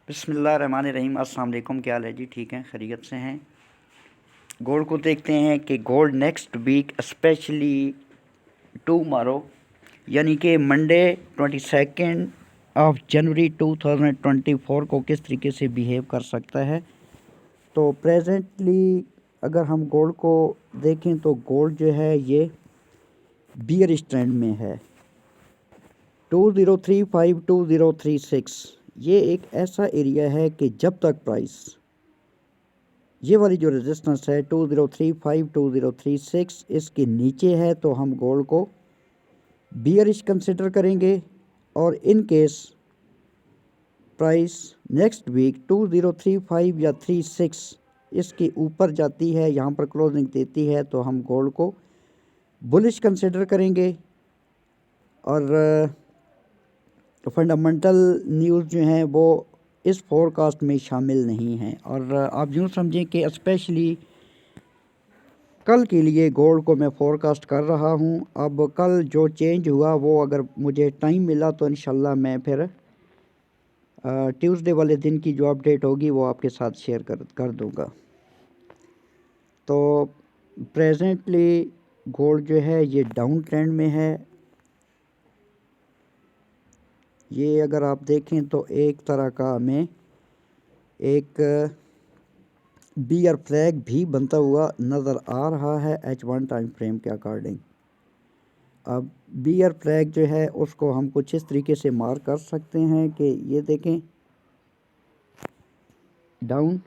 बिस्मिल्लाहिर्रहमानिर्रहीम। अस्सलाम वालेकुम। क्या हाल है जी? ठीक हैं, खैरियत से हैं। गोल्ड को देखते हैं कि gold next week specially tomorrow यानी कि मंडे 22 जनवरी 2024 को किस तरीके से बिहेव कर सकता है। तो प्रेजेंटली अगर हम गोल्ड को देखें तो गोल्ड जो है ये बियरिश ट्रेंड में है। 2035 2036 ये एक ऐसा एरिया है कि जब तक प्राइस ये वाली जो रेजिस्टेंस है 2035 2036 इसके नीचे है तो हम गोल्ड को बियरिश कंसिडर करेंगे। और in case price next week 2035 या 36 इसके ऊपर जाती है, यहाँ पर क्लोजिंग देती है, तो हम गोल्ड को बुलिश कंसिडर करेंगे। और फंडामेंटल न्यूज़ जो हैं वो इस फोरकास्ट में शामिल नहीं हैं। और आप यूँ समझें कि स्पेशली कल के लिए गोल्ड को मैं फोरकास्ट कर रहा हूँ। अब कल जो चेंज हुआ वो अगर मुझे टाइम मिला तो इंशाल्लाह मैं फिर ट्यूसडे वाले दिन की जो अपडेट होगी वो आपके साथ शेयर कर दूँगा। तो प्रेजेंटली गोल्ड जो है ये डाउन ट्रेंड में है। ये अगर आप देखें तो एक तरह का हमें एक बियर फ्लैग भी बनता हुआ नज़र आ रहा है H1 टाइम फ्रेम के अकॉर्डिंग। अब बियर फ्लैग जो है उसको हम कुछ इस तरीके से मार्क कर सकते हैं कि ये देखें डाउन,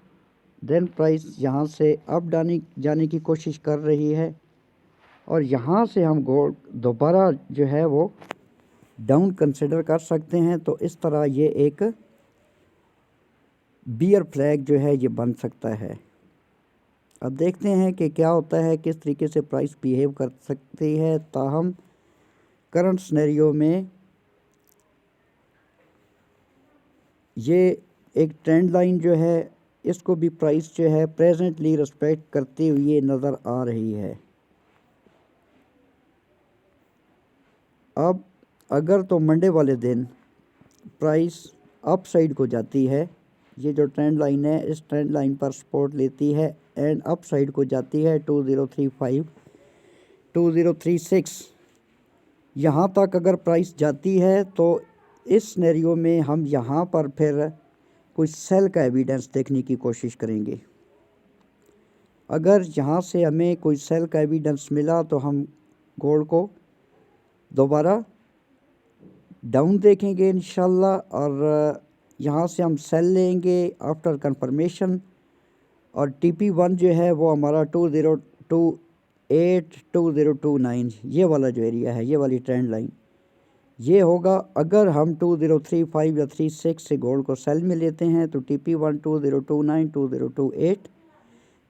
देन प्राइस यहाँ से अप जाने की कोशिश कर रही है और यहाँ से हम गोल्ड दोबारा जो है वो डाउन कंसिडर कर सकते हैं। तो इस तरह ये एक बियर फ्लैग जो है ये बन सकता है। अब देखते हैं कि क्या होता है, किस तरीके से प्राइस बिहेव कर सकती है। ताहम करंट सिनेरियो में ये एक ट्रेंड लाइन जो है इसको भी प्राइस जो है प्रेजेंटली रिस्पेक्ट करते हुए नज़र आ रही है। अब अगर तो मंडे वाले दिन प्राइस अप साइड को जाती है, ये जो ट्रेंड लाइन है इस ट्रेंड लाइन पर सपोर्ट लेती है एंड अप साइड को जाती है 2035 2036 यहाँ तक अगर प्राइस जाती है तो इस सिनेरियो में हम यहाँ पर फिर कुछ सेल का एविडेंस देखने की कोशिश करेंगे। अगर यहाँ से हमें कोई सेल का एविडेंस मिला तो हम गोल्ड को दोबारा डाउन देखेंगे इंशाल्लाह। और यहाँ से हम सेल लेंगे आफ्टर कंफर्मेशन। और TP1 जो है वो हमारा 2028 2029 ये वाला जो एरिया है, ये वाली ट्रेंड लाइन ये होगा। अगर हम 2035 या 36 से गोल्ड को सेल में लेते हैं तो TP1 2029 2028।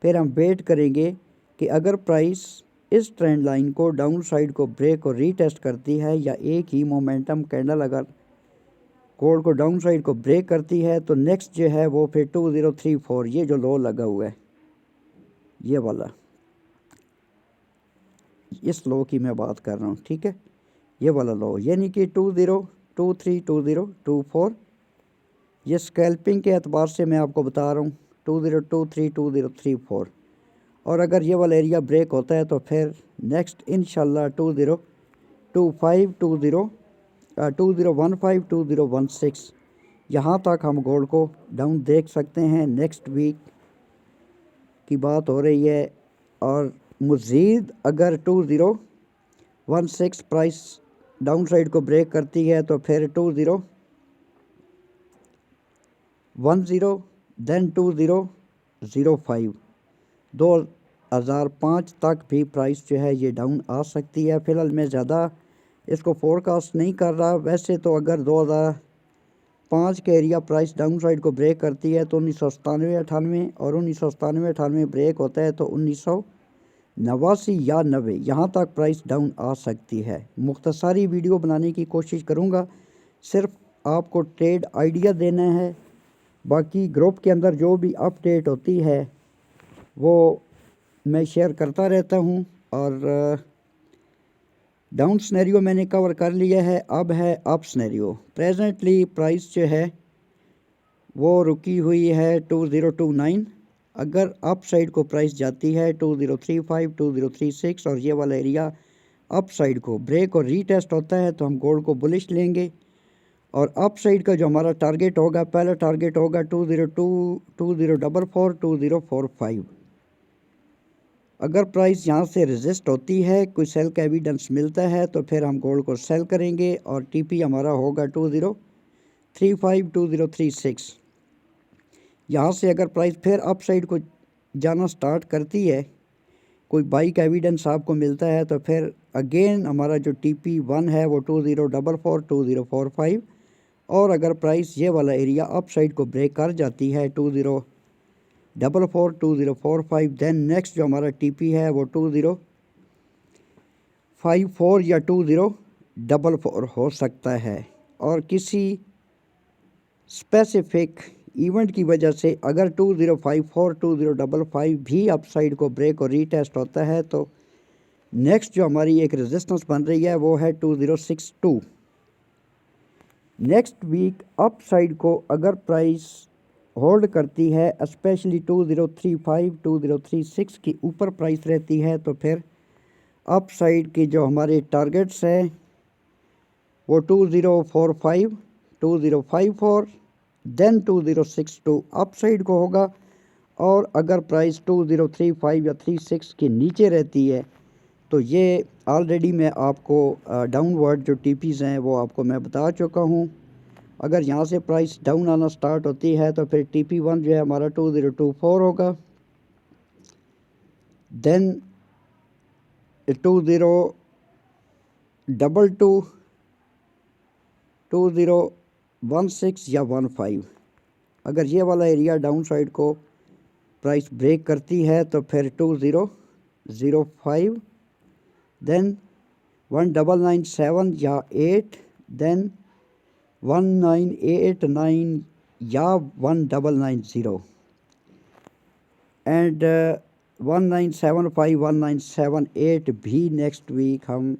फिर हम वेट करेंगे कि अगर प्राइस इस ट्रेंड लाइन को डाउन साइड को ब्रेक और रीटेस्ट करती है या एक ही मोमेंटम कैंडल अगर गोल्ड को डाउन साइड को ब्रेक करती है तो नेक्स्ट जो है वो फिर 2034 ये जो लो लगा हुआ है ये वाला, इस लो की मैं बात कर रहा हूँ, ठीक है, ये वाला लो यानी कि 2023 2024 ये स्कैल्पिंग के एतबार से मैं आपको बता रहा हूँ 2023 2034। और अगर ये वाला एरिया ब्रेक होता है तो फिर नेक्स्ट इंशाल्लाह 2015 2016 यहाँ तक हम गोल्ड को डाउन देख सकते हैं। नेक्स्ट वीक की बात हो रही है। और मज़ीद अगर 2016 प्राइस डाउन साइड को ब्रेक करती है तो फिर 2010 देन 2005 2005 तक भी प्राइस जो है ये डाउन आ सकती है। फ़िलहाल मैं ज़्यादा इसको फोरकास्ट नहीं कर रहा। वैसे तो अगर 2005 के एरिया प्राइस डाउन साइड को ब्रेक करती है तो 1997-98 और 1997-98 ब्रेक होता है तो 1989 या 90 यहाँ तक प्राइस डाउन आ सकती है। मुख्तसारी वीडियो बनाने की कोशिश करूँगा, सिर्फ आपको ट्रेड आइडिया देना है। बाकी ग्रुप के अंदर जो भी अपडेट होती है वो मैं शेयर करता रहता हूँ। और डाउन सिनेरियो मैंने कवर कर लिया है। अब है अप सिनेरियो। प्रेजेंटली प्राइस जो है वो रुकी हुई है 2029। अगर अप साइड को प्राइस जाती है 2035 2036 और ये वाला एरिया अप साइड को ब्रेक और रीटेस्ट होता है तो हम गोल्ड को बुलिश लेंगे। और अप साइड का जो हमारा टारगेट होगा, पहला टारगेट होगा 202 2044 2045। अगर प्राइस यहाँ से रेजिस्ट होती है, कोई सेल का एविडेंस मिलता है तो फिर हम गोल्ड को सेल करेंगे और टीपी हमारा होगा 2035 2036। यहाँ से अगर प्राइस फिर अप साइड को जाना स्टार्ट करती है, कोई बाई का एविडेंस आपको मिलता है तो फिर अगेन हमारा जो TP1 है वो 2044 2045। और अगर प्राइस ये वाला एरिया अप साइड को ब्रेक कर जाती है 2044 2045, देन नेक्स्ट जो हमारा TP है वो 2054 या 2044 हो सकता है। और किसी स्पेसिफिक इवेंट की वजह से अगर 2054 2055 भी अपसाइड को ब्रेक और रीटेस्ट होता है तो नेक्स्ट जो हमारी एक रेजिस्टेंस बन रही है वो है 2062। नेक्स्ट वीक अप साइड को अगर प्राइस होल्ड करती है, स्पेशली 2035 2036 के ऊपर प्राइस रहती है तो फिर अप साइड के जो हमारे टारगेट्स हैं वो 2045 2054 देन 2062 अप साइड को होगा। और अगर प्राइस 2035 या 36 के नीचे रहती है तो ये ऑलरेडी मैं आपको डाउनवर्ड जो टीपीज़ हैं वो आपको मैं बता चुका हूँ। अगर यहाँ से प्राइस डाउन आना स्टार्ट होती है तो फिर TP1 जो है हमारा 2024 होगा, देन 2022 2016 या 15। अगर ये वाला एरिया डाउन साइड को प्राइस ब्रेक करती है तो फिर 2005, देन 1997 या 8, देन 1989 या 1990 एंड 1975 1978 भी नेक्स्ट वीक हम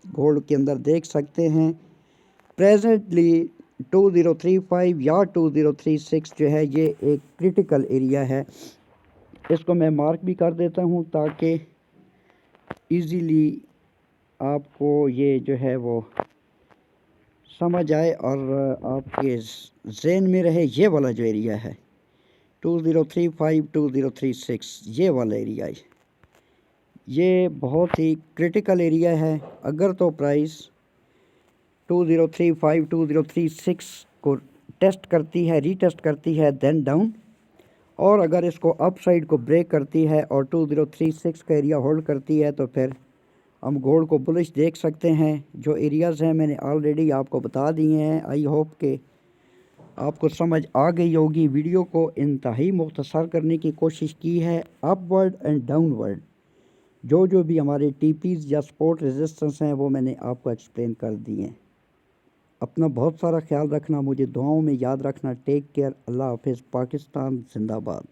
गोल्ड के अंदर देख सकते हैं। प्रेजेंटली 2035 या 2036 जो है ये एक क्रिटिकल एरिया है, इसको मैं मार्क भी कर देता हूँ ताकि इजीली आपको ये जो है वो समझ आए और आपके ज़हन में रहे। ये वाला जो एरिया है 2035 2036 ये वाला एरिया है, ये बहुत ही क्रिटिकल एरिया है। अगर तो प्राइस 2035 2036 को टेस्ट करती है, रीटेस्ट करती है, देन डाउन। और अगर इसको अप साइड को ब्रेक करती है और 2036 का एरिया होल्ड करती है तो फिर हम गोल्ड को बुलिश देख सकते हैं। जो एरियाज़ हैं मैंने ऑलरेडी आपको बता दिए हैं। आई होप कि आपको समझ आ गई होगी। वीडियो को इंतहाई मुख्तसर करने की कोशिश की है। अपवर्ड एंड डाउनवर्ड जो भी हमारे टीपीज़ या सपोर्ट रेजिस्टेंस हैं वो मैंने आपको एक्सप्लेन कर दिए हैं। अपना बहुत सारा ख्याल रखना, मुझे दुआओं में याद रखना। Take care. अल्लाह हाफिज़। पाकिस्तान जिंदाबाद।